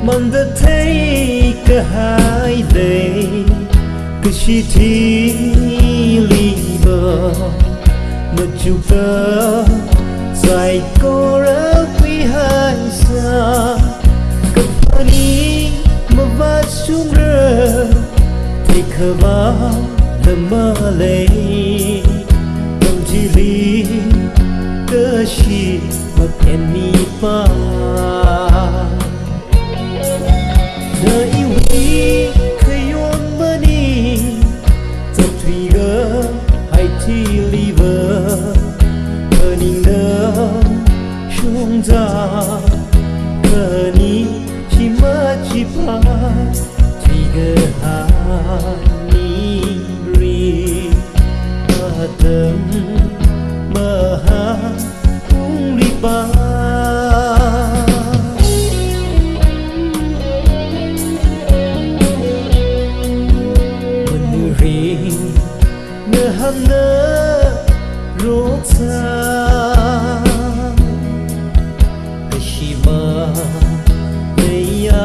Mình đã thấy cả hai đây cứ chỉ thi ly bờ mà chịu tơ dài cô ra quý hai xa cấp đi mà vắt xuống rơ thì khờ vã đầm mơ lấy tâm chỉ ly cơ chỉ mà kèn mi pa đời yêu ý khơi ôn mơ đi thật thủy gỡ hay thi ly vơ cơ ninh đơ chúng ta cơ ni chỉ mơ chỉ pa thủy gỡ hai ni ri mơ tâm mơ ha cũng đi ba hana roksa kashima leya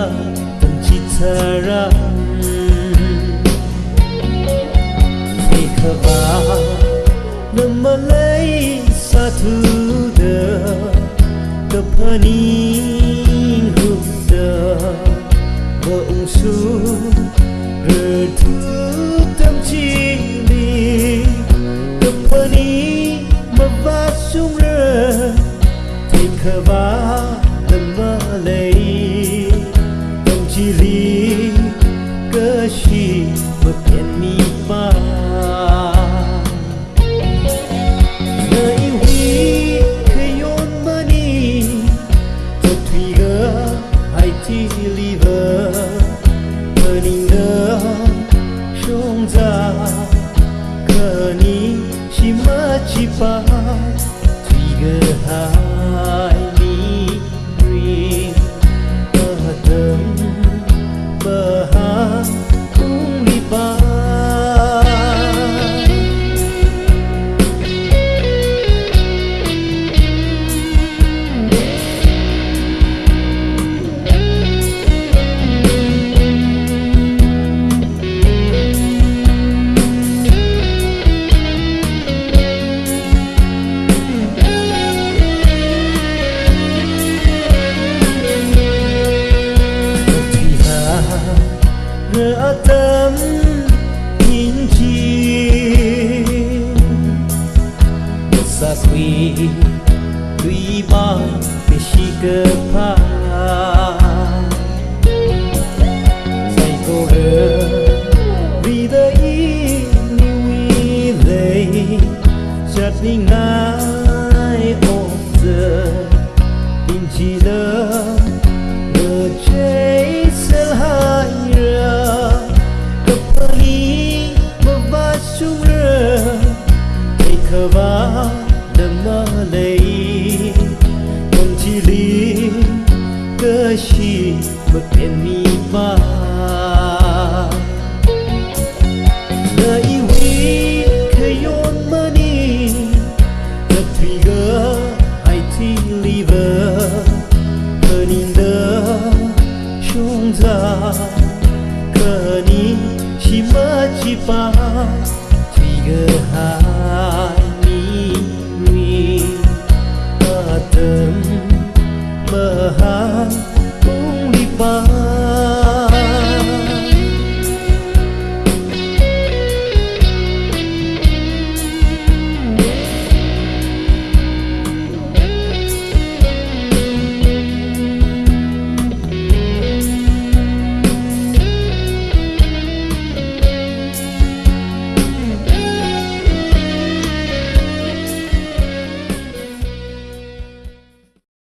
tanchitara ekava namalai satu de kapani hudda maungsu retu tamchi Pani mà xuống rơ thì khờ vã đầm mơ lấy tâm chỉ lý cơ chỉ mà kèn mi pa nơi huy khơi ôn mơ đi thật thủy gỡ hay thi li vơ cơ ninh đơ trông ra cơ ni chỉ mơ chỉ pa thủy gỡ hai ni ri mơ tâm mơ ha cũng đi ba rỡ tâm nhìn chi một xa quy tuy bao để chỉ cơ pa say cô rỡ vì đây như đây chợt đi ngay ôm giờ nhìn chi lỡ ngờ cháy sẽ hai khờ vã đầm mơ lấy tâm chỉ lý cơ chỉ mà kèn mi pa đời huy khơi ôn mơ đi thật thủy gỡ hay thi ly vơ cơ ninh đơ chúng ta cơ ni chỉ mơ chỉ pa thủy gỡ hai tâm mơ ha cũng đi ba